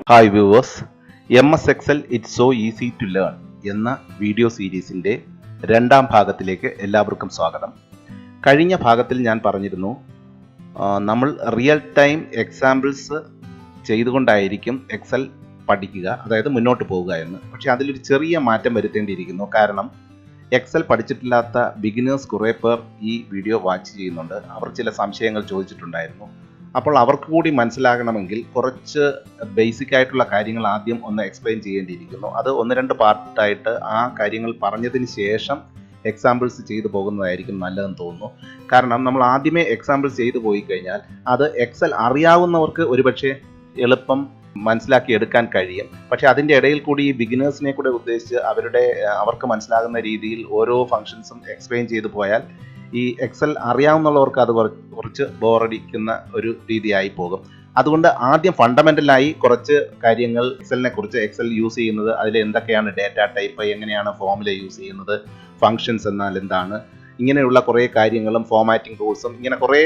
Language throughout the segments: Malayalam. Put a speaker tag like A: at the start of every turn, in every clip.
A: Hi viewers, MS Excel it's so easy to learn എന്ന വീഡിയോ സീരീസിൻ്റെ രണ്ടാം ഭാഗത്തിലേക്ക് എല്ലാവർക്കും സ്വാഗതം. കഴിഞ്ഞ ഭാഗത്തിൽ ഞാൻ പറഞ്ഞിരുന്നു നമ്മൾ റിയൽ ടൈം എക്സാമ്പിൾസ് ചെയ്തുകൊണ്ടായിരിക്കും എക്സൽ പഠിക്കുക, അതായത് മുന്നോട്ട് പോവുക എന്ന്. പക്ഷേ അതിലൊരു ചെറിയ മാറ്റം വരുത്തേണ്ടിയിരിക്കുന്നു. കാരണം എക്സൽ പഠിച്ചിട്ടില്ലാത്ത ബിഗിനേഴ്സ് കുറേ പേർ ഈ വീഡിയോ വാച്ച് ചെയ്യുന്നുണ്ട്. അവർ ചില സംശയങ്ങൾ ചോദിച്ചിട്ടുണ്ടായിരുന്നു. അപ്പോൾ അവർക്ക് കൂടി മനസ്സിലാകണമെങ്കിൽ കുറച്ച് ബേസിക് ആയിട്ടുള്ള കാര്യങ്ങൾ ആദ്യം ഒന്ന് എക്സ്പ്ലെയിൻ ചെയ്യേണ്ടിയിരിക്കുന്നു. അത് ഒന്ന് രണ്ട് പാർട്ടായിട്ട് ആ കാര്യങ്ങൾ പറഞ്ഞതിന് ശേഷം എക്സാമ്പിൾസ് ചെയ്തു പോകുന്നതായിരിക്കും നല്ലതെന്ന് തോന്നുന്നു. കാരണം നമ്മൾ ആദ്യമേ എക്സാമ്പിൾസ് ചെയ്തു പോയി കഴിഞ്ഞാൽ അത് എക്സൽ അറിയാവുന്നവർക്ക് ഒരുപക്ഷെ എളുപ്പം മനസ്സിലാക്കി എടുക്കാൻ കഴിയും. പക്ഷേ അതിൻ്റെ ഇടയിൽ കൂടി ഈ ബിഗിനേഴ്സിനെ കൂടെ ഉദ്ദേശിച്ച് അവർക്ക് മനസ്സിലാകുന്ന രീതിയിൽ ഓരോ ഫങ്ഷൻസും എക്സ്പ്ലെയിൻ ചെയ്തു പോയാൽ ഈ എക്സൽ അറിയാവുന്നവർക്ക് അത് കുറച്ച് ബോറടിക്കുന്ന ഒരു രീതിയായി പോകും. അതുകൊണ്ട് ആദ്യം ഫണ്ടമെൻ്റലായി കുറച്ച് കാര്യങ്ങൾ എക്സലിനെ കുറിച്ച്, എക്സൽ യൂസ് ചെയ്യുന്നത്, അതിൽ എന്തൊക്കെയാണ് ഡേറ്റ ടൈപ്പ്, എങ്ങനെയാണ് ഫോമുല യൂസ് ചെയ്യുന്നത്, ഫങ്ഷൻസ് എന്നാൽ എന്താണ്, ഇങ്ങനെയുള്ള കുറേ കാര്യങ്ങളും ഫോമാറ്റിംഗ് റൂൾസും, ഇങ്ങനെ കുറേ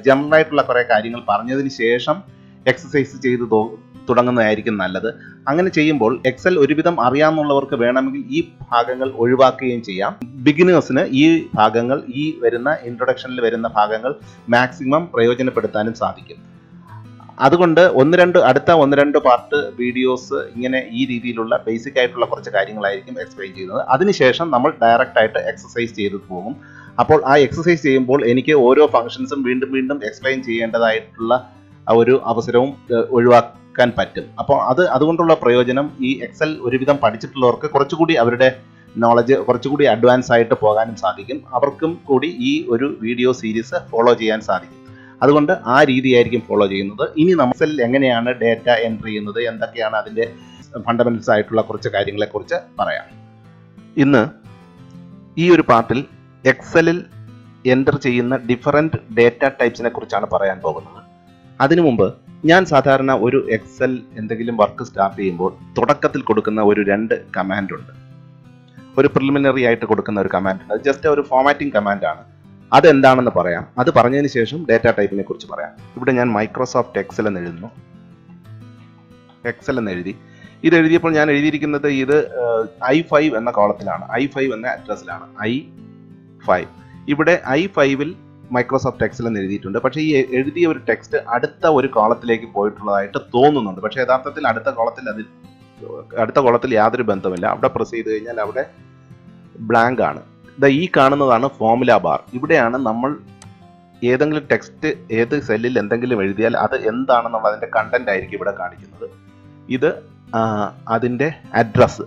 A: ജനറലായിട്ടുള്ള കുറേ കാര്യങ്ങൾ പറഞ്ഞതിന് ശേഷം എക്സസൈസ് ചെയ്ത് തുടങ്ങുന്നതായിരിക്കും നല്ലത്. അങ്ങനെ ചെയ്യുമ്പോൾ എക്സൽ ഒരുവിധം അറിയാവുന്നവർക്ക് വേണമെങ്കിൽ ഈ ഭാഗങ്ങൾ ഒഴിവാക്കുകയും ചെയ്യാം. ബിഗിനേഴ്സിന് ഈ ഭാഗങ്ങൾ, ഈ വരുന്ന ഇൻട്രൊഡക്ഷനിൽ വരുന്ന ഭാഗങ്ങൾ മാക്സിമം പ്രയോജനപ്പെടുത്താനും സാധിക്കും. അതുകൊണ്ട് അടുത്ത ഒന്ന് രണ്ട് പാർട്ട് വീഡിയോസ് ഇങ്ങനെ ഈ രീതിയിലുള്ള ബേസിക് ആയിട്ടുള്ള കുറച്ച് കാര്യങ്ങളായിരിക്കും എക്സ്പ്ലെയിൻ ചെയ്യുന്നത്. അതിനുശേഷം നമ്മൾ ഡയറക്റ്റ് ആയിട്ട് എക്സസൈസ് ചെയ്ത് പോകും. അപ്പോൾ ആ എക്സസൈസ് ചെയ്യുമ്പോൾ എനിക്ക് ഓരോ ഫങ്ഷൻസും വീണ്ടും വീണ്ടും എക്സ്പ്ലെയിൻ ചെയ്യേണ്ടതായിട്ടുള്ള ഒരു അവസരവും ഒഴിവാക്കാൻ പറ്റും. അപ്പോൾ അതുകൊണ്ടുള്ള പ്രയോജനം, ഈ എക്സൽ ഒരുവിധം പഠിച്ചിട്ടുള്ളവർക്ക് കുറച്ചുകൂടി അവരുടെ നോളജ് കുറച്ചുകൂടി അഡ്വാൻസ് ആയിട്ട് പോകാനും സാധിക്കും. അവർക്കും കൂടി ഈ ഒരു വീഡിയോ സീരീസ് ഫോളോ ചെയ്യാൻ സാധിക്കും. അതുകൊണ്ട് ആ രീതിയായിരിക്കും ഫോളോ ചെയ്യുന്നത്. ഇനി നമ്മൾ എങ്ങനെയാണ് ഡേറ്റ എൻട്രി ചെയ്യുന്നത്, എന്തൊക്കെയാണ് അതിൻ്റെ ഫണ്ടമെന്റൽസ് ആയിട്ടുള്ള കുറച്ച് കാര്യങ്ങളെക്കുറിച്ച് പറയാം. ഇന്ന് ഈ ഒരു പാർട്ടിൽ എക്സലിൽ എൻ്റർ ചെയ്യുന്ന ഡിഫറൻറ്റ് ഡേറ്റ ടൈപ്സിനെ കുറിച്ചാണ് പറയാൻ പോകുന്നത്. അതിനു മുമ്പ് ഞാൻ സാധാരണ ഒരു എക്സൽ എന്തെങ്കിലും വർക്ക് സ്റ്റാർട്ട് ചെയ്യുമ്പോൾ തുടക്കത്തിൽ കൊടുക്കുന്ന ഒരു 2 കമാൻഡ് ഉണ്ട്. ഒരു പ്രിലിമിനറി ആയിട്ട് കൊടുക്കുന്ന ഒരു കമാൻഡ് ഉണ്ട്. അത് ജസ്റ്റ് ഒരു ഫോമാറ്റിംഗ് കമാൻഡാണ്. അതെന്താണെന്ന് പറയാം. അത് പറഞ്ഞതിന് ശേഷം ഡേറ്റ ടൈപ്പിനെ കുറിച്ച് പറയാം. ഇവിടെ ഞാൻ മൈക്രോസോഫ്റ്റ് എക്സൽ എന്ന് എഴുതുന്നു. എക്സൽ എന്ന് എഴുതി. ഇത് എഴുതിയപ്പോൾ ഞാൻ എഴുതിയിരിക്കുന്നത് ഇത് I5 എന്ന കോളത്തിലാണ്, I5 എന്ന അഡ്രസ്സിലാണ്. I5 ഇവിടെ I5ൽ മൈക്രോസോഫ്റ്റ് എക്സൽ എന്ന് എഴുതിയിട്ടുണ്ട്. പക്ഷേ ഈ എഴുതിയ ഒരു ടെക്സ്റ്റ് അടുത്ത ഒരു കോളത്തിലേക്ക് പോയിട്ടുള്ളതായിട്ട് തോന്നുന്നുണ്ട്. പക്ഷേ യഥാർത്ഥത്തിൽ അടുത്ത കോളത്തിൽ യാതൊരു ബന്ധമില്ല. അവിടെ പ്രസ് ചെയ്ത് കഴിഞ്ഞാൽ അവിടെ ബ്ലാങ്ക് ആണ്. ഈ കാണുന്നതാണ് ഫോമുല ബാർ. ഇവിടെയാണ് നമ്മൾ ഏതെങ്കിലും ടെക്സ്റ്റ് ഏത് സെല്ലിൽ എന്തെങ്കിലും എഴുതിയാൽ അത് എന്താണെന്നുള്ള അതിൻ്റെ കണ്ടന്റ് ആയിരിക്കും ഇവിടെ കാണിക്കുന്നത്. ഇത് അതിൻ്റെ അഡ്രസ്സ്,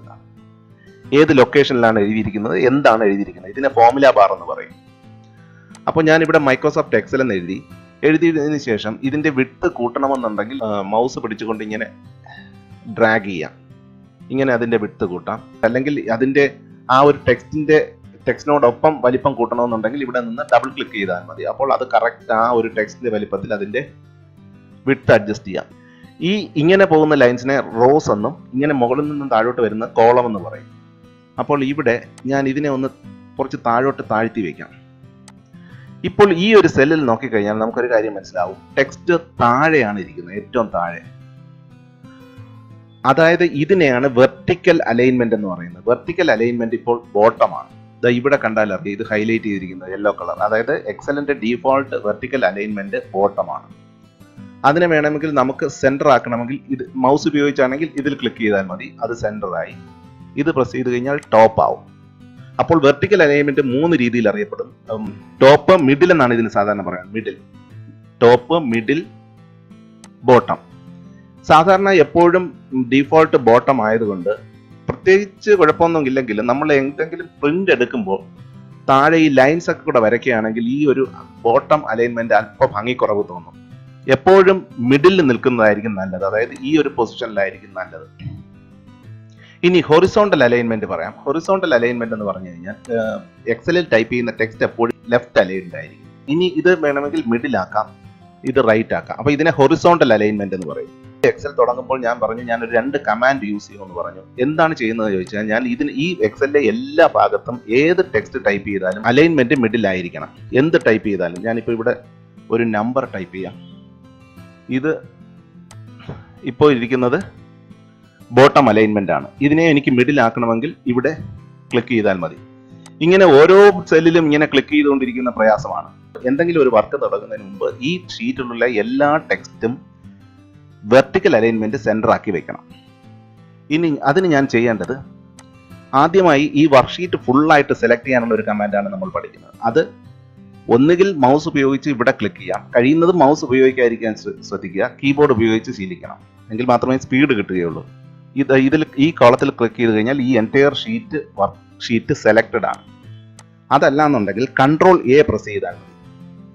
A: ഏത് ലൊക്കേഷനിലാണ് എഴുതിയിരിക്കുന്നത്, എന്താണ് എഴുതിയിരിക്കുന്നത്, ഇതിനെ ഫോമുല ബാർ എന്ന് പറയും. അപ്പോൾ ഞാനിവിടെ മൈക്രോസോഫ്റ്റ് എക്സൽ എന്ന് എഴുതിയതിന് ശേഷം ഇതിൻ്റെ വിഡ്ത്ത് കൂട്ടണമെന്നുണ്ടെങ്കിൽ മൗസ് പിടിച്ചുകൊണ്ട് ഇങ്ങനെ ഡ്രാഗ് ചെയ്യാം. ഇങ്ങനെ അതിൻ്റെ വിഡ്ത്ത് കൂട്ടാം. അല്ലെങ്കിൽ അതിൻ്റെ ആ ഒരു ടെക്സ്റ്റിനോടൊപ്പം വലിപ്പം കൂട്ടണമെന്നുണ്ടെങ്കിൽ ഇവിടെ നിന്ന് ഡബിൾ ക്ലിക്ക് ചെയ്താൽ മതി. അപ്പോൾ അത് കറക്റ്റ് ആ ഒരു ടെക്സ്റ്റിൻ്റെ വലിപ്പത്തിൽ അതിൻ്റെ വിഡ്ത്ത് അഡ്ജസ്റ്റ് ചെയ്യാം. ഇങ്ങനെ പോകുന്ന ലൈൻസിനെ റോസ് എന്നും ഇങ്ങനെ മുകളിൽ നിന്നും താഴോട്ട് വരുന്ന കോളം എന്ന് പറയും. അപ്പോൾ ഇവിടെ ഞാൻ ഇതിനെ ഒന്ന് കുറച്ച് താഴോട്ട് താഴ്ത്തി വയ്ക്കാം. ഇപ്പോൾ ഈ ഒരു സെല്ലിൽ നോക്കിക്കഴിഞ്ഞാൽ നമുക്കൊരു കാര്യം മനസ്സിലാവും. ടെക്സ്റ്റ് താഴെയാണ് ഇരിക്കുന്നത്, ഏറ്റവും താഴെ. അതായത് ഇതിനെയാണ് വെർട്ടിക്കൽ അലൈൻമെന്റ് എന്ന് പറയുന്നത്. വെർട്ടിക്കൽ അലൈൻമെന്റ് ഇപ്പോൾ ബോട്ടമാണ്. ഇവിടെ കണ്ടാൽ അറിയാം, ഇത് ഹൈലൈറ്റ് ചെയ്തിരിക്കുന്നത് യെല്ലോ കളർ. അതായത് എക്സലിന്റെ ഡീഫോൾട്ട് വെർട്ടിക്കൽ അലൈൻമെന്റ് ബോട്ടമാണ്. അതിനെ വേണമെങ്കിൽ നമുക്ക് സെന്റർ ആക്കണമെങ്കിൽ ഇത് മൗസ് ഉപയോഗിച്ചാണെങ്കിൽ ഇതിൽ ക്ലിക്ക് ചെയ്താൽ മതി, അത് സെന്ററായി. ഇത് പ്രസ് ചെയ്ത് കഴിഞ്ഞാൽ ടോപ്പ് ആവും. അപ്പോൾ വെർട്ടിക്കൽ അലൈൻമെന്റ് 3 രീതിയിൽ അറിയപ്പെടും. ടോപ്പ്, മിഡിൽ എന്നാണ് ഇതിന് സാധാരണ പറയുന്നത്. Middle, top, middle, bottom. സാധാരണ എപ്പോഴും ഡീഫോൾട്ട് ബോട്ടം ആയതുകൊണ്ട് പ്രത്യേകിച്ച് കുഴപ്പമൊന്നും ഇല്ലെങ്കിലും നമ്മൾ എന്തെങ്കിലും പ്രിന്റ് എടുക്കുമ്പോൾ താഴെ ഈ ലൈൻസ് ഒക്കെ കൂടെ വരയ്ക്കുകയാണെങ്കിൽ ഈ ഒരു ബോട്ടം അലൈൻമെന്റ് അല്പം ഭംഗിക്കുറവ് തോന്നും. എപ്പോഴും മിഡിലിൽ നിൽക്കുന്നതായിരിക്കും നല്ലത്, അതായത് ഈ ഒരു പൊസിഷനിലായിരിക്കും നല്ലത്. ഇനി ഹൊറിസോണ്ടൽ അലൈൻമെന്റ് പറയാം. ഹൊറിസോണ്ടൽ അലൈൻമെന്റ് എന്ന് പറഞ്ഞു കഴിഞ്ഞാൽ എക്സലിൽ ടൈപ്പ് ചെയ്യുന്ന ടെക്സ്റ്റ് എപ്പോഴും ലെഫ്റ്റ് അലൈൻഡ് ആയിരിക്കും. ഇനി ഇത് വേണമെങ്കിൽ മിഡിൽ ആക്കാം, ഇത് റൈറ്റ് ആക്കാം. അപ്പോൾ ഇതിനെ ഹൊറിസോണ്ടൽ അലൈൻമെന്റ് എന്ന് പറയും. എക്സൽ തുടങ്ങുമ്പോൾ ഞാൻ പറഞ്ഞു ഞാനൊരു 2 കമാൻഡ് യൂസ് ചെയ്യുമെന്ന് പറഞ്ഞു. എന്താണ് ചെയ്യുന്നത് ചോദിച്ചാൽ, ഞാൻ ഈ എക്സലിലെ എല്ലാ ഭാഗത്തും ഏത് ടെക്സ്റ്റ് ടൈപ്പ് ചെയ്താലും അലൈൻമെന്റ് മിഡിൽ ആയിരിക്കണം. എന്ത് ടൈപ്പ് ചെയ്താലും, ഞാനിപ്പോൾ ഇവിടെ ഒരു നമ്പർ ടൈപ്പ് ചെയ്യാം. ഇത് ഇപ്പോൾ ഇരിക്കുന്നത് ബോട്ടം അലൈൻമെന്റ് ആണ്. ഇതിനെ എനിക്ക് മിഡിൽ ആക്കണമെങ്കിൽ ഇവിടെ ക്ലിക്ക് ചെയ്താൽ മതി. ഇങ്ങനെ ഓരോ സെല്ലിലും ഇങ്ങനെ ക്ലിക്ക് ചെയ്തുകൊണ്ടിരിക്കുന്ന പ്രയാസമാണ്. എന്തെങ്കിലും ഒരു വർക്ക് തുടങ്ങുന്നതിന് മുമ്പ് ഈ ഷീറ്റിലുള്ള എല്ലാ ടെക്സ്റ്റും വെർട്ടിക്കൽ അലൈൻമെന്റ് സെന്റർ ആക്കി വെക്കണം. ഇനി അതിന് ഞാൻ ചെയ്യേണ്ടത്, ആദ്യമായി ഈ വർക്ക്ഷീറ്റ് ഫുള്ളായിട്ട് സെലക്ട് ചെയ്യാനുള്ള ഒരു കമാൻഡാണ് നമ്മൾ പഠിക്കുന്നത്. അത് ഒന്നുകിൽ മൗസ് ഉപയോഗിച്ച് ഇവിടെ ക്ലിക്ക് ചെയ്യാം, കഴിയുന്നത് മൗസ് ഉപയോഗിക്കാതിരിക്കാൻ ശ്രദ്ധിക്കുക, കീബോർഡ് ഉപയോഗിച്ച് ശീലിക്കണം, എങ്കിൽ മാത്രമേ സ്പീഡ് കിട്ടുകയുള്ളൂ. ഇതിൽ ഈ കോളത്തിൽ ക്ലിക്ക് ചെയ്ത് കഴിഞ്ഞാൽ ഈ എൻറ്റയർ വർക്ക്ഷീറ്റ് സെലക്റ്റഡ് ആണ്. അതല്ല എന്നുണ്ടെങ്കിൽ കൺട്രോൾ എ പ്രസ് ചെയ്താൽ മതി.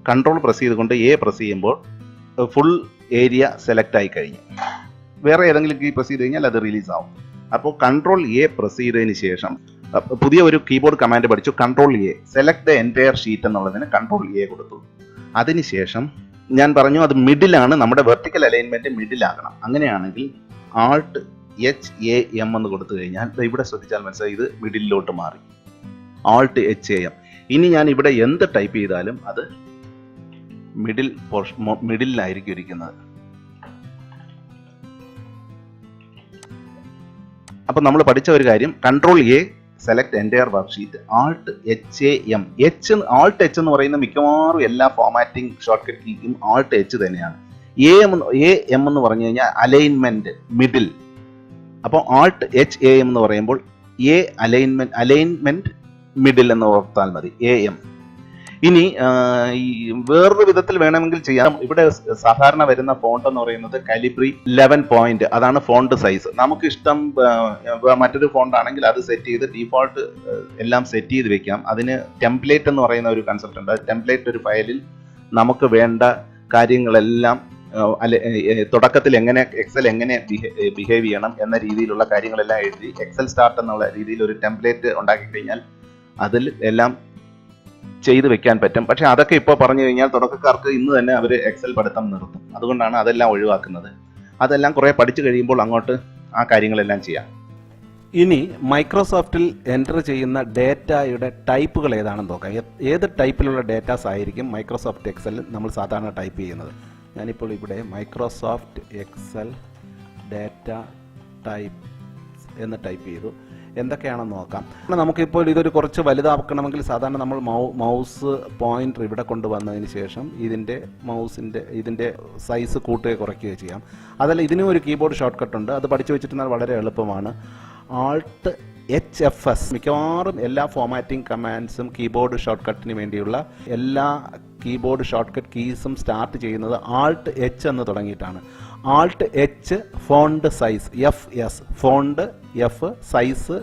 A: കൺട്രോൾ പ്രസ് ചെയ്തുകൊണ്ട് എ പ്രസ് ചെയ്യുമ്പോൾ ഫുൾ ഏരിയ സെലക്ട് ആയി കഴിഞ്ഞു. വേറെ ഏതെങ്കിലും കീ പ്രസ് ചെയ്ത് കഴിഞ്ഞാൽ അത് റിലീസ് ആവും. അപ്പോൾ കൺട്രോൾ എ പ്രസ് ചെയ്തതിന് ശേഷം പുതിയ ഒരു കീബോർഡ് കമാൻഡ് പഠിച്ചു, control A, select the entire sheet എന്നുള്ളതിന് കൺട്രോൾ എ കൊടുത്തു. അതിനുശേഷം ഞാൻ പറഞ്ഞു അത് മിഡിലാണ്, നമ്മുടെ വെർട്ടിക്കൽ അലൈൻമെന്റ് മിഡിലാകണം. അങ്ങനെയാണെങ്കിൽ ആൾട്ട് HAM എന്ന് കൊടുത്തു കഴിഞ്ഞാൽ ഇവിടെ ശ്രദ്ധിച്ചാൽ മനസ്സിലായി ഇത് മിഡിലോട്ട് മാറി. Alt HAM. ഇനി ഞാൻ ഇവിടെ എന്ത് ടൈപ്പ് ചെയ്താലും അത് മിഡിലായിരിക്കും ഇരിക്കുന്നത്. അപ്പൊ നമ്മൾ പഠിച്ച ഒരു കാര്യം, control A, select entire worksheet, alt HAM. Alt H എന്ന് പറയുന്ന മിക്കവാറും എല്ലാ ഫോർമാറ്റിംഗ് ഷോർട്ട് കട്ട് കീക്കും ആൾട്ട് H തന്നെയാണ്. AM എന്ന് പറഞ്ഞു കഴിഞ്ഞാൽ അലൈൻമെന്റ് മിഡിൽ. അപ്പോൾ ആൾട്ട് HAM എന്ന് പറയുമ്പോൾ അലൈൻമെന്റ് മിഡിൽ എന്ന് ഓർത്താൽ മതി, AM. ഇനി വേറൊരു വിധത്തിൽ വേണമെങ്കിൽ ചെയ്യാം. ഇവിടെ സാധാരണ വരുന്ന ഫോണ്ട് എന്ന് പറയുന്നത് കാലിബ്രി 11 പോയിന്റ്, അതാണ് ഫോണ്ട് സൈസ്. നമുക്ക് ഇഷ്ടം മറ്റൊരു ഫോണ്ട് ആണെങ്കിൽ അത് സെറ്റ് ചെയ്ത് ഡീഫോൾട്ട് എല്ലാം സെറ്റ് ചെയ്ത് വെക്കാം. അതിന് ടെംപ്ലേറ്റ് എന്ന് പറയുന്ന ഒരു കൺസെപ്റ്റ് ഉണ്ട്. ടെംപ്ലേറ്റ് ഒരു ഫയലിൽ നമുക്ക് വേണ്ട കാര്യങ്ങളെല്ലാം തുടക്കത്തിൽ എങ്ങനെ എക്സൽ എങ്ങനെ ബിഹേവ് ചെയ്യണം എന്ന രീതിയിലുള്ള കാര്യങ്ങളെല്ലാം എഴുതി എക്സൽ സ്റ്റാർട്ട് എന്നുള്ള രീതിയിൽ ഒരു ടെംപ്ലേറ്റ് ഉണ്ടാക്കി കഴിഞ്ഞാൽ അതിൽ എല്ലാം ചെയ്ത് വെക്കാൻ പറ്റും. പക്ഷെ അതൊക്കെ ഇപ്പോൾ പറഞ്ഞു കഴിഞ്ഞാൽ തുടക്കക്കാർക്ക് ഇന്ന് തന്നെ അവർ എക്സൽ പഠിത്തം നിർത്തും. അതുകൊണ്ടാണ് അതെല്ലാം ഒഴിവാക്കുന്നത്. അതെല്ലാം കുറെ പഠിച്ചു കഴിയുമ്പോൾ അങ്ങോട്ട് ആ കാര്യങ്ങളെല്ലാം ചെയ്യാം. ഇനി മൈക്രോസോഫ്റ്റിൽ എൻ്റർ ചെയ്യുന്ന ഡേറ്റയുടെ ടൈപ്പുകൾ ഏതാണെന്ന് നോക്കാം. ഏത് ടൈപ്പിലുള്ള ഡേറ്റാസ് ആയിരിക്കും മൈക്രോസോഫ്റ്റ് എക്സലിൽ നമ്മൾ സാധാരണ ടൈപ്പ് ചെയ്യുന്നത്. ഞാനിപ്പോൾ ഇവിടെ മൈക്രോസോഫ്റ്റ് എക്സൽ ഡേറ്റ ടൈപ്പ് എന്ന് ടൈപ്പ് ചെയ്തു. എന്തൊക്കെയാണെന്ന് നോക്കാം. നമുക്കിപ്പോൾ ഇതൊരു കുറച്ച് വലുതാക്കണമെങ്കിൽ സാധാരണ നമ്മൾ മൗസ് പോയിന്റർ ഇവിടെ കൊണ്ടുവന്നതിന് ശേഷം ഇതിൻ്റെ സൈസ് കൂട്ടുകയോ കുറയ്ക്കുകയോ ചെയ്യാം. അതല്ല, ഇതിനും ഒരു കീബോർഡ് ഷോർട്ട് കട്ട് ഉണ്ട്. അത് പഠിച്ചു വെച്ചിട്ടുണ്ടെങ്കിൽ വളരെ എളുപ്പമാണ്. Alt HFS. മിക്കവാറും എല്ലാ ഫോർമാറ്റിംഗ് കമാൻഡ്സും കീബോർഡ് ഷോർട്ട് കട്ടിന് വേണ്ടിയുള്ള എല്ലാ കീബോർഡ് ഷോർട്ട് കട്ട് കീസും സ്റ്റാർട്ട് ചെയ്യുന്നത് ആൾട്ട് H എന്ന് തുടങ്ങിയിട്ടാണ്. Alt H font size FS, font F, size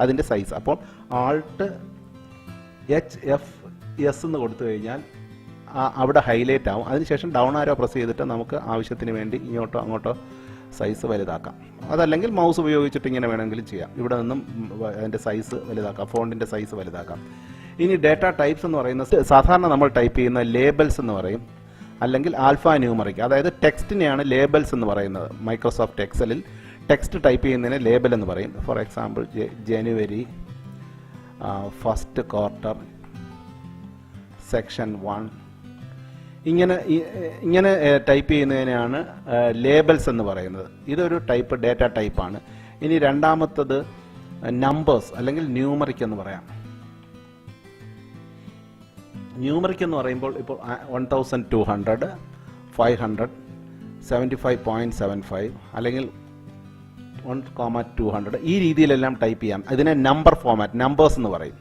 A: അതിൻ്റെ സൈസ്. അപ്പോൾ ആൾട്ട് HFS എന്ന് കൊടുത്തു കഴിഞ്ഞാൽ അവിടെ ഹൈലൈറ്റ് ആവും. അതിനുശേഷം ഡൗൺ ആരോ പ്രസ് ചെയ്തിട്ട് നമുക്ക് ആവശ്യത്തിന് വേണ്ടി ഇങ്ങോട്ടോ അങ്ങോട്ടോ സൈസ് വലുതാക്കാം. അതല്ലെങ്കിൽ മൗസ് ഉപയോഗിച്ചിട്ട് ഇങ്ങനെ വേണമെങ്കിലും ചെയ്യാം. ഇവിടെ നിന്നും അതിൻ്റെ സൈസ് വലുതാക്കാം, ഫോണ്ടിൻ്റെ സൈസ് വലുതാക്കാം. ഇനി ഡേറ്റ ടൈപ്സ് എന്ന് പറയുന്നത് സാധാരണ നമ്മൾ ടൈപ്പ് ചെയ്യുന്ന ലേബൽസ് എന്ന് പറയും, അല്ലെങ്കിൽ ആൽഫ ന്യൂമറിക്. അതായത് ടെക്സ്റ്റിനെയാണ് ലേബൽസ് എന്ന് പറയുന്നത്. മൈക്രോസോഫ്റ്റ് എക്സലിൽ ടെക്സ്റ്റ് ടൈപ്പ് ചെയ്യുന്നതിന് ലേബൽ എന്ന് പറയും. For example January, first quarter, section 1, ഇങ്ങനെ ടൈപ്പ് ചെയ്യുന്നതിനാണ് ലേബൽസ് എന്ന് പറയുന്നത്. ഇതൊരു ടൈപ്പ് ഡേറ്റ ടൈപ്പാണ്. ഇനി രണ്ടാമത്തത് നമ്പേഴ്സ് അല്ലെങ്കിൽ ന്യൂമറിക് എന്ന് പറയാം. ന്യൂമറിക് എന്ന് പറയുമ്പോൾ ഇപ്പോൾ 1200, 500, 75.75 അല്ലെങ്കിൽ 1,200 ഈ രീതിയിലെല്ലാം ടൈപ്പ് ചെയ്യാം. ഇതിനെ നമ്പർ ഫോമാറ്റ്, നമ്പേഴ്സ് എന്ന് പറയും.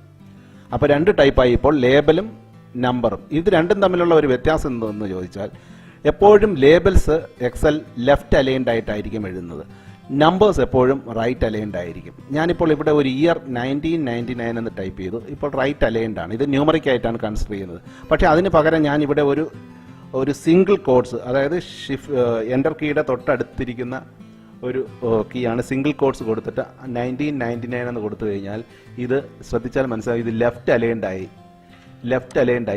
A: അപ്പോൾ രണ്ട് ടൈപ്പായി ഇപ്പോൾ, ലേബലും നമ്പറും. ഇത് രണ്ടും തമ്മിലുള്ള ഒരു വ്യത്യാസം എന്തെന്ന് ചോദിച്ചാൽ, എപ്പോഴും ലേബൽസ് എക്സൽ ലെഫ്റ്റ് അലൈൻഡ് ആയിട്ടായിരിക്കും എഴുതുന്നത്, നമ്പേഴ്സ് എപ്പോഴും റൈറ്റ് അലൈൻഡ് ആയിരിക്കും. ഞാനിപ്പോൾ ഇവിടെ ഒരു ഇയർ 1999 എന്ന് ടൈപ്പ് ചെയ്തു. ഇപ്പോൾ റൈറ്റ് അലൈൻഡ് ആണ്. ഇത് ന്യൂമറിക് ആയിട്ടാണ് കൺസിഡർ ചെയ്യുന്നത്. പക്ഷേ അതിന് പകരം ഞാൻ ഇവിടെ ഒരു സിംഗിൾ കോഡ്സ്, അതായത് എൻ്റർ കീയുടെ തൊട്ടടുത്തിരിക്കുന്ന ഒരു കീയാണ് സിംഗിൾ കോഡ്സ് കൊടുത്തിട്ട് 1999 എന്ന് കൊടുത്തു കഴിഞ്ഞാൽ ഇത് ശ്രദ്ധിച്ചാൽ മനസ്സിലായി, ഇത് ലെഫ്റ്റ് അലൈൻഡ് ആയി.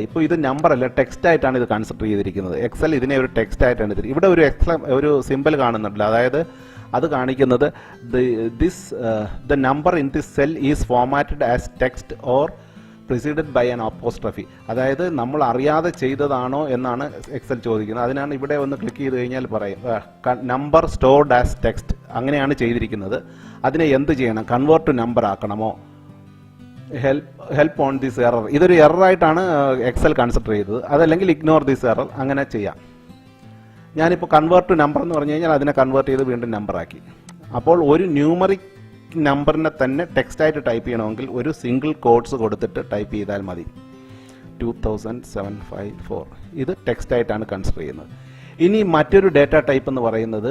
A: ഇപ്പോൾ ഇത് നമ്പർ അല്ല, ടെക്സ്റ്റ് ആയിട്ടാണ് ഇത് കൺസിഡർ ചെയ്തിരിക്കുന്നത്. എക്സൽ ഇതിനെ ഒരു ടെക്സ്റ്റ് ആയിട്ടാണ് എടുത്തിരിക്കുന്നത്. ഇവിടെ ഒരു സിമ്പിൾ കാണുന്നുണ്ടല്ലോ, അതായത് അത് കാണിക്കുന്നത് the number in this cell is formatted as text or preceded by an apostrophe. അതായത് നമ്മൾ അറിയാതെ ചെയ്തതാണോ എന്നാണ് എക്സൽ ചോദിക്കുന്നത്. അതിനാണ് ഇവിടെ ഒന്ന് ക്ലിക്ക് ചെയ്ത് കഴിഞ്ഞാൽ പറയും നമ്പർ സ്റ്റോർഡ് ആസ് ടെക്സ്റ്റ്, അങ്ങനെയാണ് ചെയ്തിരിക്കുന്നത്. അതിനെ എന്ത് ചെയ്യണം? കൺവേർട്ട് ടു നമ്പർ ആക്കണമോ? Help on this error. ഇതൊരു എററായിട്ടാണ് എക്സൽ കൺസിഡർ ചെയ്തത്. അതല്ലെങ്കിൽ ഇഗ്നോർ ദിസ് എറർ, അങ്ങനെ ചെയ്യാം. ഞാനിപ്പോൾ കൺവേർട്ട് ടു നമ്പർ എന്ന് പറഞ്ഞു കഴിഞ്ഞാൽ അതിനെ കൺവേർട്ട് ചെയ്ത് വീണ്ടും നമ്പറാക്കി. അപ്പോൾ ഒരു ന്യൂമറിക് നമ്പറിനെ തന്നെ ടെക്സ്റ്റായിട്ട് ടൈപ്പ് ചെയ്യണമെങ്കിൽ ഒരു സിംഗിൾ കോഡ്സ് കൊടുത്തിട്ട് ടൈപ്പ് ചെയ്താൽ മതി. 2754 ഇത് ടെക്സ്റ്റായിട്ടാണ് കൺസിഡർ ചെയ്യുന്നത്. ഇനി മറ്റൊരു ഡേറ്റ ടൈപ്പ് എന്ന് പറയുന്നത്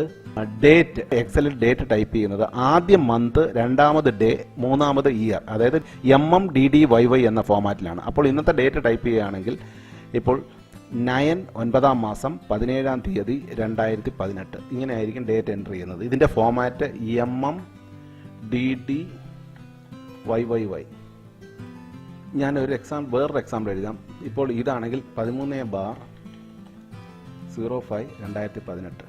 A: ഡേറ്റ്. എക്സലിൽ ഡേറ്റ് ടൈപ്പ് ചെയ്യുന്നത് ആദ്യം മന്ത്, രണ്ടാമത് ഡേ, മൂന്നാമത് ഇയർ, അതായത് MMDDYY എന്ന ഫോമാറ്റിലാണ്. അപ്പോൾ ഇന്നത്തെ ഡേറ്റ് ടൈപ്പ് ചെയ്യുകയാണെങ്കിൽ ഇപ്പോൾ 9 9-ാം മാസം 17-ാം തീയതി 2018 ഇങ്ങനെ ആയിരിക്കും ഡേറ്റ് എൻ്റർ ചെയ്യുന്നത്. ഇതിൻ്റെ ഫോമാറ്റ് MMDDYYY. ഞാനൊരു വേറൊരു എക്സാമ്പിൾ എഴുതാം. ഇപ്പോൾ ഇതാണെങ്കിൽ 13/05/2018.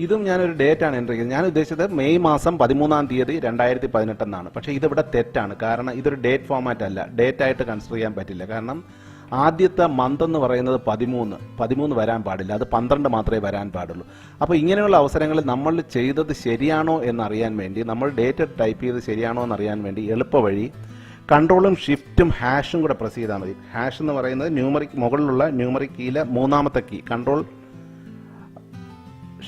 A: ഇതും ഞാനൊരു ഡേറ്റ് ആണ് എൻ്റർ ചെയ്യുന്നത്. ഞാൻ ഉദ്ദേശിച്ചത് മെയ് മാസം 13-ാം തീയതി 2018 എന്നാണ്. പക്ഷേ ഇതിവിടെ തെറ്റാണ്. കാരണം ഇതൊരു ഡേറ്റ് ഫോമാറ്റ് അല്ല, ഡേറ്റ് ആയിട്ട് കൺസിഡർ ചെയ്യാൻ പറ്റില്ല. കാരണം ആദ്യത്തെ മന്ത് എന്ന് പറയുന്നത് 13 വരാൻ പാടില്ല, അത് 12 മാത്രമേ വരാൻ പാടുള്ളൂ. അപ്പോൾ ഇങ്ങനെയുള്ള അവസരങ്ങളിൽ നമ്മൾ ചെയ്തത് ശരിയാണോ എന്നറിയാൻ വേണ്ടി, നമ്മൾ ഡേറ്റ് ടൈപ്പ് ചെയ്ത് ശരിയാണോ എന്നറിയാൻ വേണ്ടി എളുപ്പ വഴി കൺട്രോളും ഷിഫ്റ്റും ഹാഷും കൂടെ പ്രസ് ചെയ്താൽ മതി. ഹാഷ് എന്ന് പറയുന്നത് മുകളിലുള്ള ന്യൂമറിക് കീയിലെ മൂന്നാമത്തെ key. Control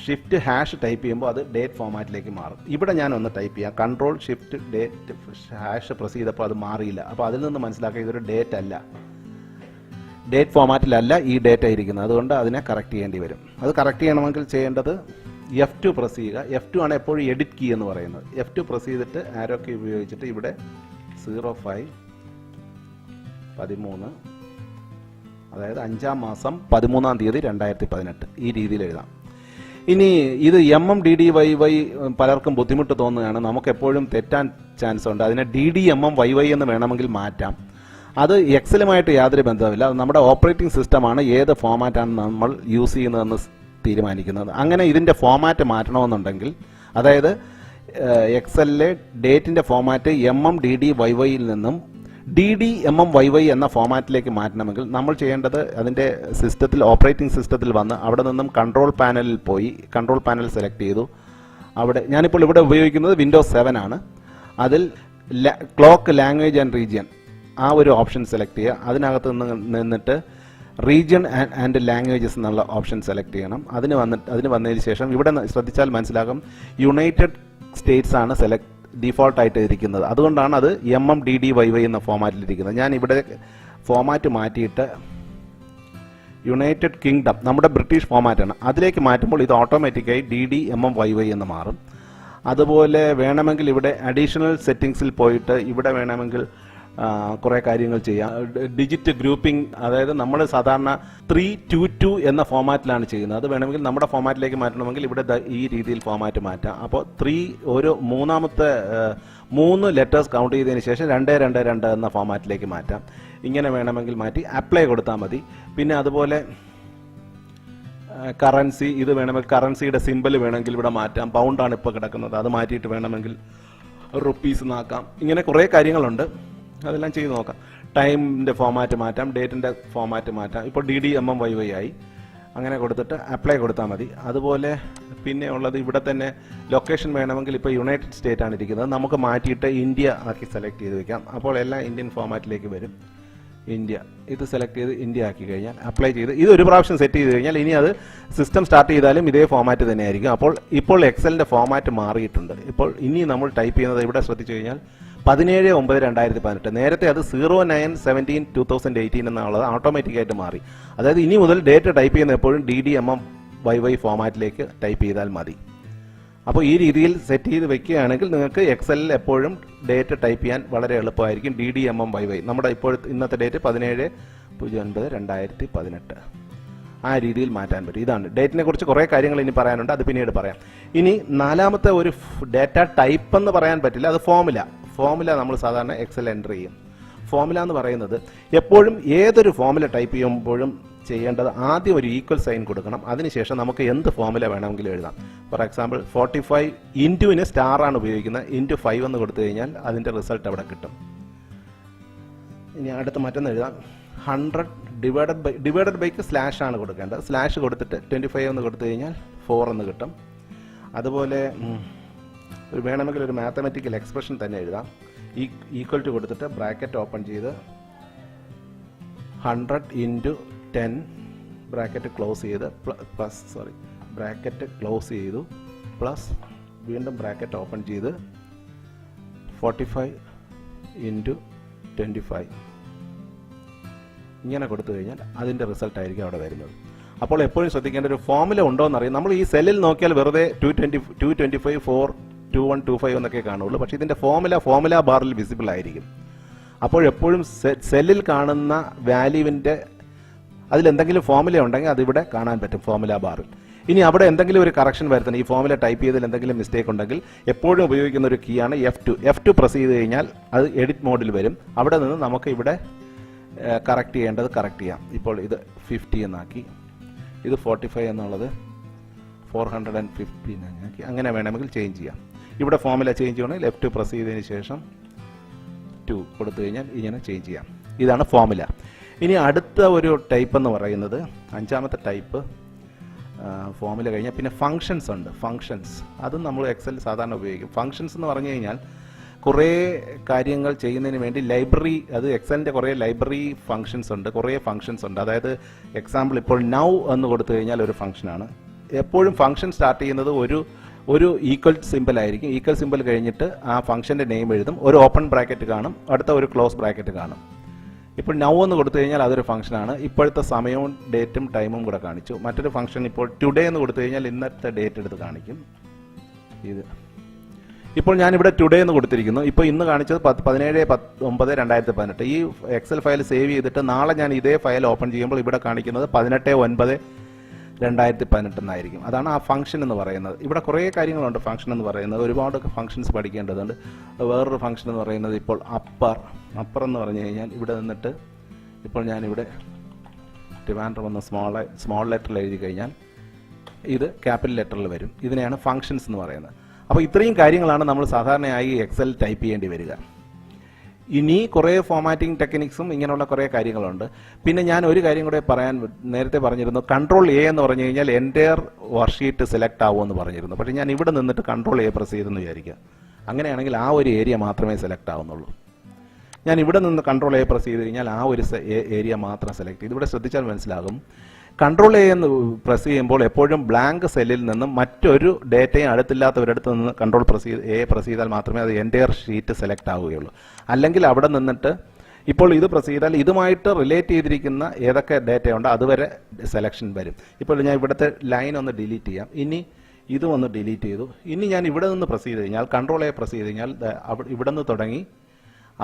A: shift hash type ചെയ്യുമ്പോൾ അത് ഡേറ്റ് ഫോമാറ്റിലേക്ക് മാറും. ഇവിടെ ഞാൻ ഒന്ന് ടൈപ്പ് ചെയ്യാം. Control shift date hash press ചെയ്തപ്പോൾ അത് മാറിയില്ല. അപ്പോൾ അതിൽ നിന്ന് മനസ്സിലാക്കുക ഇതൊരു ഡേറ്റ് അല്ല, ഡേറ്റ് ഫോമാറ്റിലല്ല ഈ ഡേറ്റ ഇരിക്കുന്നത്. അതുകൊണ്ട് അതിനെ കറക്റ്റ് ചെയ്യേണ്ടി വരും. അത് കറക്റ്റ് ചെയ്യണമെങ്കിൽ ചെയ്യേണ്ടത് F2 പ്രസ് ചെയ്യുക. F2 ആണ് എപ്പോഴും എഡിറ്റ് കീ എന്ന് പറയുന്നത്. F2 പ്രസ് ചെയ്തിട്ട് ആരോ കീ ഉപയോഗിച്ചിട്ട് ഇവിടെ 05/13, അതായത് 5-ാം മാസം 13-ാം തീയതി 2018 ഈ രീതിയിൽ എഴുതാം. ഇനി ഇത് MMDDYY പലർക്കും ബുദ്ധിമുട്ട് തോന്നുകയാണ്. നമുക്ക് എപ്പോഴും തെറ്റാൻ ചാൻസ് ഉണ്ട്. അതിനെ DDMMYY എന്ന് വേണമെങ്കിൽ മാറ്റാം. അത് എക്സലുമായിട്ട് യാതൊരു ബന്ധവുമില്ല. അത് നമ്മുടെ ഓപ്പറേറ്റിംഗ് സിസ്റ്റമാണ് ഏത് ഫോമാറ്റാണ് നമ്മൾ യൂസ് ചെയ്യുന്നതെന്ന് തീരുമാനിക്കുന്നത്. അങ്ങനെ ഇതിൻ്റെ ഫോമാറ്റ് മാറ്റണമെന്നുണ്ടെങ്കിൽ, അതായത് എക്സലിലെ ഡേറ്റിൻ്റെ ഫോമാറ്റ് MMDDYYയിൽ നിന്നും DDMMYY എന്ന ഫോമാറ്റിലേക്ക് മാറ്റണമെങ്കിൽ നമ്മൾ ചെയ്യേണ്ടത് അതിൻ്റെ സിസ്റ്റത്തിൽ, ഓപ്പറേറ്റിംഗ് സിസ്റ്റത്തിൽ വന്ന് അവിടെ നിന്നും കൺട്രോൾ പാനലിൽ പോയി കൺട്രോൾ പാനൽ സെലക്ട് ചെയ്തു. അവിടെ ഞാനിപ്പോൾ ഇവിടെ ഉപയോഗിക്കുന്നത് Windows 7 ആണ്. അതിൽ ക്ലോക്ക് ലാംഗ്വേജ് ആൻഡ് റീജിയൻ ആ ഒരു ഓപ്ഷൻ സെലക്ട് ചെയ്യുക. അതിനകത്ത് നിന്നിട്ട് റീജിയൻ ആൻഡ് ലാംഗ്വേജസ് എന്നുള്ള ഓപ്ഷൻ സെലക്ട് ചെയ്യണം. അതിന് വന്നതിന് ശേഷം ഇവിടെ ശ്രദ്ധിച്ചാൽ മനസ്സിലാകും യുണൈറ്റഡ് സ്റ്റേറ്റ്സ് ആണ് ഡീഫോൾട്ടായിട്ട് ഇരിക്കുന്നത്. അതുകൊണ്ടാണ് അത് MMDDYY എന്ന ഫോമാറ്റിലിരിക്കുന്നത്. ഞാൻ ഇവിടെ ഫോമാറ്റ് മാറ്റിയിട്ട് യുണൈറ്റഡ് കിങ്ഡം, നമ്മുടെ ബ്രിട്ടീഷ് ഫോമാറ്റാണ്, അതിലേക്ക് മാറ്റുമ്പോൾ ഇത് ഓട്ടോമാറ്റിക്കായി DDMMYY എന്ന് മാറും. അതുപോലെ വേണമെങ്കിൽ ഇവിടെ അഡീഷണൽ സെറ്റിംഗ്സിൽ പോയിട്ട് ഇവിടെ വേണമെങ്കിൽ കുറേ കാര്യങ്ങൾ ചെയ്യാം. ഡിജിറ്റ് ഗ്രൂപ്പിംഗ്, അതായത് നമ്മൾ സാധാരണ 322 എന്ന ഫോമാറ്റിലാണ് ചെയ്യുന്നത്. അത് വേണമെങ്കിൽ നമ്മുടെ ഫോമാറ്റിലേക്ക് മാറ്റണമെങ്കിൽ ഇവിടെ ഈ രീതിയിൽ ഫോമാറ്റ് മാറ്റാം. അപ്പോൾ ഒരു മൂന്നാമത്തെ 3 ലെറ്റേഴ്സ് കൗണ്ട് ചെയ്തതിന് ശേഷം 222 എന്ന ഫോമാറ്റിലേക്ക് മാറ്റാം. ഇങ്ങനെ വേണമെങ്കിൽ മാറ്റി അപ്ലൈ കൊടുത്താൽ മതി. പിന്നെ അതുപോലെ കറൻസി, ഇത് വേണമെങ്കിൽ കറൻസിയുടെ സിമ്പിൾ വേണമെങ്കിൽ ഇവിടെ മാറ്റാം. പൗണ്ടാണ് ഇപ്പോൾ കിടക്കുന്നത്, അത് മാറ്റിയിട്ട് വേണമെങ്കിൽ റുപ്പീസ് എന്നാക്കാം. ഇങ്ങനെ കുറേ കാര്യങ്ങളുണ്ട്, അതെല്ലാം ചെയ്ത് നോക്കാം. ടൈമിൻ്റെ ഫോമാറ്റ് മാറ്റാം, ഡേറ്റിൻ്റെ ഫോമാറ്റ് മാറ്റാം. ഇപ്പോൾ DDMMYY ആയി. അങ്ങനെ കൊടുത്തിട്ട് അപ്ലൈ കൊടുത്താൽ മതി. അതുപോലെ പിന്നെ ഉള്ളത് ഇവിടെ തന്നെ ലൊക്കേഷൻ വേണമെങ്കിൽ ഇപ്പോൾ യുണൈറ്റഡ് സ്റ്റേറ്റ് ആണ് ഇരിക്കുന്നത്, നമുക്ക് മാറ്റിയിട്ട് ഇന്ത്യ ആക്കി സെലക്ട് ചെയ്ത് വെക്കാം. അപ്പോൾ എല്ലാം ഇന്ത്യൻ ഫോമാറ്റിലേക്ക് വരും. ഇന്ത്യ ഇത് സെലക്ട് ചെയ്ത് ഇന്ത്യ ആക്കി കഴിഞ്ഞാൽ അപ്ലൈ ചെയ്ത് ഇത് ഒരു പ്രാവശ്യം സെറ്റ് ചെയ്ത് കഴിഞ്ഞാൽ ഇനി അത് സിസ്റ്റം സ്റ്റാർട്ട് ചെയ്താലും ഇതേ ഫോമാറ്റ് തന്നെയായിരിക്കും. ഇപ്പോൾ എക്സലിൻ്റെ ഫോമാറ്റ് മാറിയിട്ടുണ്ട്. ഇപ്പോൾ ഇനി നമ്മൾ ടൈപ്പ് ചെയ്യുന്നത് ഇവിടെ ശ്രദ്ധിച്ചു കഴിഞ്ഞാൽ 17/9/2018. നേരത്തെ അത് 09/17/2018 എന്നുള്ളത് ഓട്ടോമാറ്റിക്കായിട്ട് മാറി. അതായത് ഇനി മുതൽ ഡേറ്റ് ടൈപ്പ് ചെയ്യുന്ന എപ്പോഴും DDMMYY ഫോമാറ്റിലേക്ക് ടൈപ്പ് ചെയ്താൽ മതി. അപ്പോൾ ഈ രീതിയിൽ സെറ്റ് ചെയ്ത് വെക്കുകയാണെങ്കിൽ നിങ്ങൾക്ക് എക്സലിൽ എപ്പോഴും ഡേറ്റ് ടൈപ്പ് ചെയ്യാൻ വളരെ എളുപ്പമായിരിക്കും. DDMMYY നമ്മുടെ ഇന്നത്തെ ഡേറ്റ് 17/09/2018 ആ രീതിയിൽ മാറ്റാൻ പറ്റും. ഇതാണ് ഡേറ്റിനെ കുറിച്ച് കുറേ കാര്യങ്ങൾ ഇനി പറയാനുണ്ട്, അത് പിന്നീട് പറയാം. ഇനി നാലാമത്തെ ഒരു ഡേറ്റ ടൈപ്പ് എന്ന് പറയാൻ പറ്റില്ല, അത് ഫോമുല നമ്മൾ സാധാരണ എക്സൽ എൻ്റർ ചെയ്യും. ഫോമുല എന്ന് പറയുന്നത് എപ്പോഴും ഏതൊരു ഫോമുല ടൈപ്പ് ചെയ്യുമ്പോഴും ചെയ്യേണ്ടത് ആദ്യം ഒരു ഈക്വൽ സൈൻ കൊടുക്കണം. അതിനുശേഷം നമുക്ക് എന്ത് ഫോമുല വേണമെങ്കിലും എഴുതാം. ഫോർ എക്സാമ്പിൾ 45 ഇൻറ്റുവിന് സ്റ്റാറാണ് ഉപയോഗിക്കുന്നത്, × 5 എന്ന് കൊടുത്തു കഴിഞ്ഞാൽ അതിൻ്റെ റിസൾട്ട് അവിടെ കിട്ടും. ഇനി അടുത്ത് മറ്റൊന്ന് എഴുതാം. 100 ഡിവൈഡഡ് ബൈക്ക് സ്ലാഷ് ആണ് കൊടുക്കേണ്ടത്. സ്ലാഷ് കൊടുത്തിട്ട് 25 എന്ന് കൊടുത്തു കഴിഞ്ഞാൽ 4 എന്ന് കിട്ടും. അതുപോലെ വേണമെങ്കിൽ ഒരു മാത്തമാറ്റിക്കൽ എക്സ്പ്രഷൻ തന്നെ എഴുതാം. ഈക്വൽ ടു കൊടുത്തിട്ട് ബ്രാക്കറ്റ് ഓപ്പൺ ചെയ്ത് 100 × 10 ബ്രാക്കറ്റ് ക്ലോസ് ചെയ്ത് ബ്രാക്കറ്റ് ക്ലോസ് ചെയ്തു പ്ലസ് വീണ്ടും ബ്രാക്കറ്റ് ഓപ്പൺ ചെയ്ത് 45 × 25 ഇങ്ങനെ കൊടുത്തു കഴിഞ്ഞാൽ അതിൻ്റെ റിസൾട്ട് ആയിരിക്കും അവിടെ വരുന്നത്. അപ്പോൾ എപ്പോഴും ശ്രദ്ധിക്കേണ്ട ഒരു ഫോമുല ഉണ്ടോ എന്നറിയാം. നമ്മൾ ഈ സെല്ലിൽ നോക്കിയാൽ വെറുതെ 225 4 2125 എന്നൊക്കെ കാണുള്ളൂ. പക്ഷേ ഇതിൻ്റെ ഫോമുല ബാറിൽ വിസിബിൾ ആയിരിക്കും. അപ്പോൾ എപ്പോഴും സെല്ലിൽ കാണുന്ന വാല്യൂവിൻ്റെ അതിലെന്തെങ്കിലും ഫോമുല ഉണ്ടെങ്കിൽ അതിവിടെ കാണാൻ പറ്റും ഫോമുല ബാറിൽ. ഇനി അവിടെ എന്തെങ്കിലും ഒരു കറക്ഷൻ വരുത്തണം, ഈ ഫോമുല ടൈപ്പ് ചെയ്തതിൽ എന്തെങ്കിലും മിസ്റ്റേക്ക് ഉണ്ടെങ്കിൽ എപ്പോഴും ഉപയോഗിക്കുന്ന ഒരു കീ ആണ് F2 പ്രസ് ചെയ്ത് കഴിഞ്ഞാൽ അത് എഡിറ്റ് മോഡിൽ വരും. അവിടെ നിന്ന് നമുക്ക് ഇവിടെ കറക്റ്റ് ചെയ്യേണ്ടത് കറക്റ്റ് ചെയ്യാം. ഇപ്പോൾ ഇത് 50 എന്നാക്കി, ഇത് 45 എന്നുള്ളത് 415 എന്നാക്കി. അങ്ങനെ വേണമെങ്കിൽ ചേഞ്ച് ചെയ്യാം. ഇവിടെ ഫോമുല ചേഞ്ച് ചെയ്യണമെങ്കിൽ F2 പ്രസ് ചെയ്തതിന് ശേഷം 2 കൊടുത്തു കഴിഞ്ഞാൽ ഇങ്ങനെ ചേഞ്ച് ചെയ്യാം. ഇതാണ് ഫോമുല. ഇനി അടുത്ത ഒരു ടൈപ്പ് എന്ന് പറയുന്നത്, അഞ്ചാമത്തെ ടൈപ്പ് ഫോമുല കഴിഞ്ഞാൽ പിന്നെ ഫങ്ഷൻസ് ഉണ്ട്. ഫങ്ഷൻസ് അതും നമ്മൾ എക്സൽ സാധാരണ ഉപയോഗിക്കും. ഫങ്ഷൻസ് എന്ന് പറഞ്ഞു കഴിഞ്ഞാൽ കുറേ കാര്യങ്ങൾ ചെയ്യുന്നതിന് വേണ്ടി ലൈബ്രറി, അത് എക്സലിൻ്റെ കുറേ ലൈബ്രറി ഫങ്ഷൻസ് ഉണ്ട്, കുറേ ഫങ്ഷൻസ് ഉണ്ട്. അതായത് എക്സാമ്പിൾ ഇപ്പോൾ നൗ എന്ന് കൊടുത്തു കഴിഞ്ഞാൽ ഒരു ഫങ്ഷനാണ്. എപ്പോഴും ഫങ്ഷൻ സ്റ്റാർട്ട് ചെയ്യുന്നത് ഒരു ഈക്വൽ സിമ്പിൾ ആയിരിക്കും. ഈക്വൽ സിമ്പിൾ കഴിഞ്ഞിട്ട് ആ ഫംഗ്ഷൻ്റെ നെയിം എഴുതും, ഒരു ഓപ്പൺ ബ്രാക്കറ്റ് കാണും, അടുത്ത ഒരു ക്ലോസ് ബ്രാക്കറ്റ് കാണും. ഇപ്പോൾ നൗ എന്ന് കൊടുത്തു കഴിഞ്ഞാൽ അതൊരു ഫംഗ്ഷനാണ്. ഇപ്പോഴത്തെ സമയവും ഡേറ്റും ടൈമും കൂടെ കാണിച്ചു. മറ്റൊരു ഫംഗ്ഷൻ ഇപ്പോൾ ടുഡേ എന്ന് കൊടുത്തു കഴിഞ്ഞാൽ ഇന്നത്തെ ഡേറ്റ് എടുത്ത് കാണിക്കും. ഇത് ഇപ്പോൾ ഞാനിവിടെ ടുഡേ എന്ന് കൊടുത്തിരിക്കുന്നു. ഇപ്പോൾ ഇന്ന് കാണിച്ചത് 17/9/2018. ഈ എക്സൽ ഫയൽ സേവ് ചെയ്തിട്ട് നാളെ ഞാൻ ഇതേ ഫയൽ ഓപ്പൺ ചെയ്യുമ്പോൾ ഇവിടെ കാണിക്കുന്നത് 18/9/2018 എന്നായിരിക്കും. അതാണ് ആ ഫംഗ്ഷൻ എന്ന് പറയുന്നത്. ഇവിടെ കുറേ കാര്യങ്ങളുണ്ട് ഫംഗ്ഷൻ എന്ന് പറയുന്നത്, ഒരുപാട് ഫംഗ്ഷൻസ് പഠിക്കേണ്ടതുണ്ട്. വേറൊരു ഫംഗ്ഷൻ എന്ന് പറയുന്നത് ഇപ്പോൾ അപ്പർ എന്ന് പറഞ്ഞു കഴിഞ്ഞാൽ ഇവിടെ നിന്നിട്ട് ഇപ്പോൾ ഞാനിവിടെ ട്രിവാൻഡ്രം എന്ന സ്മോൾ ലെറ്ററിൽ എഴുതി കഴിഞ്ഞാൽ ഇത് ക്യാപിറ്റൽ ലെറ്ററിൽ വരും. ഇതിനെയാണ് ഫംഗ്ഷൻസ് എന്ന് പറയുന്നത്. അപ്പോൾ ഇത്രയും കാര്യങ്ങളാണ് നമ്മൾ സാധാരണയായി എക്സൽ ടൈപ്പ് ചെയ്യേണ്ടി വരിക. ഇനി കുറേ ഫോമാറ്റിംഗ് ടെക്നിക്സും ഇങ്ങനെയുള്ള കുറേ കാര്യങ്ങളുണ്ട്. പിന്നെ ഞാൻ ഒരു കാര്യം കൂടെ നേരത്തെ പറഞ്ഞിരുന്നു, കൺട്രോൾ എ എന്ന് പറഞ്ഞു കഴിഞ്ഞാൽ എൻ്റയർ വർക്ക്ഷീറ്റ് സെലക്ട് ആവുമെന്ന് പറഞ്ഞിരുന്നു. പക്ഷേ ഞാൻ ഇവിടെ നിന്നിട്ട് കൺട്രോൾ എ പ്രസ് ചെയ്തെന്ന് വിചാരിക്കുക. അങ്ങനെയാണെങ്കിൽ ആ ഒരു ഏരിയ മാത്രമേ സെലക്ട് ആവുന്നുള്ളൂ. ഞാൻ ഇവിടെ നിന്ന് കൺട്രോൾ എ പ്രസ് ചെയ്ത് കഴിഞ്ഞാൽ ആ ഒരു ഏരിയ മാത്രം സെലക്ട് ചെയ്ത്. ഇവിടെ ശ്രദ്ധിച്ചാൽ മനസ്സിലാകും, കൺട്രോൾ എ എന്ന് പ്രസ് ചെയ്യുമ്പോൾ എപ്പോഴും ബ്ലാങ്ക് സെല്ലിൽ നിന്നും മറ്റൊരു ഡേറ്റയും അടുത്തില്ലാത്തവരടുത്ത് നിന്ന് കൺട്രോൾ എ പ്രസ് ചെയ്താൽ മാത്രമേ അത് എൻ്റയർ ഷീറ്റ് സെലക്ട് ആവുകയുള്ളൂ. അല്ലെങ്കിൽ അവിടെ നിന്നിട്ട് ഇപ്പോൾ ഇത് പ്രസ് ചെയ്താൽ ഇതുമായിട്ട് റിലേറ്റ് ചെയ്തിരിക്കുന്ന ഏതൊക്കെ ഡേറ്റയുണ്ടോ അതുവരെ സെലക്ഷൻ വരും. ഇപ്പോൾ ഞാൻ ഇവിടുത്തെ ലൈൻ ഒന്ന് ഡിലീറ്റ് ചെയ്യാം. ഇനി ഇതും ഒന്ന് ഡിലീറ്റ് ചെയ്തു. ഇനി ഞാൻ ഇവിടെ നിന്ന് പ്രസ് ചെയ്ത് കഴിഞ്ഞാൽ കൺട്രോൾ എ പ്രസ് ചെയ്ത് കഴിഞ്ഞാൽ ഇവിടെ നിന്ന് തുടങ്ങി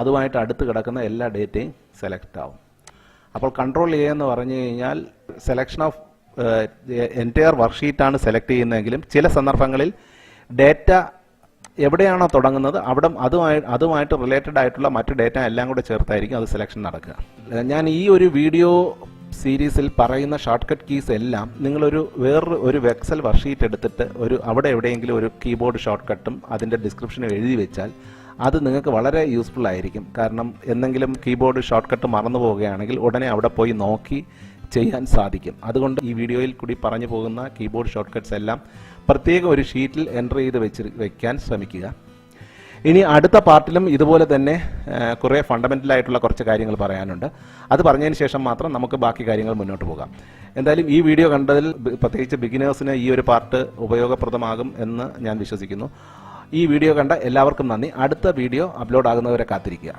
A: അതുമായിട്ട് അടുത്ത് കിടക്കുന്ന എല്ലാ ഡേറ്റയും സെലക്ട് ആവും. അപ്പോൾ കൺട്രോൾ എ എന്ന് പറഞ്ഞു കഴിഞ്ഞാൽ സെലക്ഷൻ ഓഫ് എൻറ്റയർ വർക്ക്ഷീറ്റാണ് സെലക്ട് ചെയ്യുന്നതെങ്കിലും ചില സന്ദർഭങ്ങളിൽ ഡേറ്റ എവിടെയാണോ തുടങ്ങുന്നത് അവിടെ അതുമായിട്ട് റിലേറ്റഡ് ആയിട്ടുള്ള മറ്റു ഡേറ്റ എല്ലാം കൂടെ ചേർത്തായിരിക്കും അത് സെലക്ഷൻ നടക്കുക. ഞാൻ ഈ ഒരു വീഡിയോ സീരീസിൽ പറയുന്ന ഷോർട്ട് കട്ട് കീസ് എല്ലാം നിങ്ങളൊരു വേറൊരു എക്സൽ വർക്ക്ഷീറ്റ് എടുത്തിട്ട് അവിടെ എവിടെയെങ്കിലും ഒരു കീബോർഡ് ഷോർട്ട് കട്ടും അതിൻ്റെ ഡിസ്ക്രിപ്ഷനും എഴുതി വെച്ചാൽ അത് നിങ്ങൾക്ക് വളരെ യൂസ്ഫുൾ ആയിരിക്കും. കാരണം എന്തെങ്കിലും കീബോർഡ് ഷോർട്ട് കട്ട് മറന്നു പോവുകയാണെങ്കിൽ ഉടനെ അവിടെ പോയി നോക്കി ചെയ്യാൻ സാധിക്കും. അതുകൊണ്ട് ഈ വീഡിയോയിൽ കൂടി പറഞ്ഞു പോകുന്ന കീബോർഡ് ഷോർട്ട് കട്ട്സ് എല്ലാം പ്രത്യേകം ഒരു ഷീറ്റിൽ എൻ്റർ ചെയ്ത് വെക്കാൻ ശ്രമിക്കുക. ഇനി അടുത്ത പാർട്ടിലും ഇതുപോലെ തന്നെ കുറേ ഫണ്ടമെൻ്റൽ ആയിട്ടുള്ള കുറച്ച് കാര്യങ്ങൾ പറയാനുണ്ട്. അത് പറഞ്ഞതിന് ശേഷം മാത്രം നമുക്ക് ബാക്കി കാര്യങ്ങൾ മുന്നോട്ട് പോകാം. എന്തായാലും ഈ വീഡിയോ കണ്ടതിൽ പ്രത്യേകിച്ച് ബിഗിനേഴ്സിന് ഈ ഒരു പാർട്ട് ഉപയോഗപ്രദമാകും എന്ന് ഞാൻ വിശ്വസിക്കുന്നു. ഈ വീഡിയോ കണ്ട എല്ലാവർക്കും നന്ദി. അടുത്ത വീഡിയോ അപ്ലോഡ് ആകുന്നവരെ കാത്തിരിക്കുക.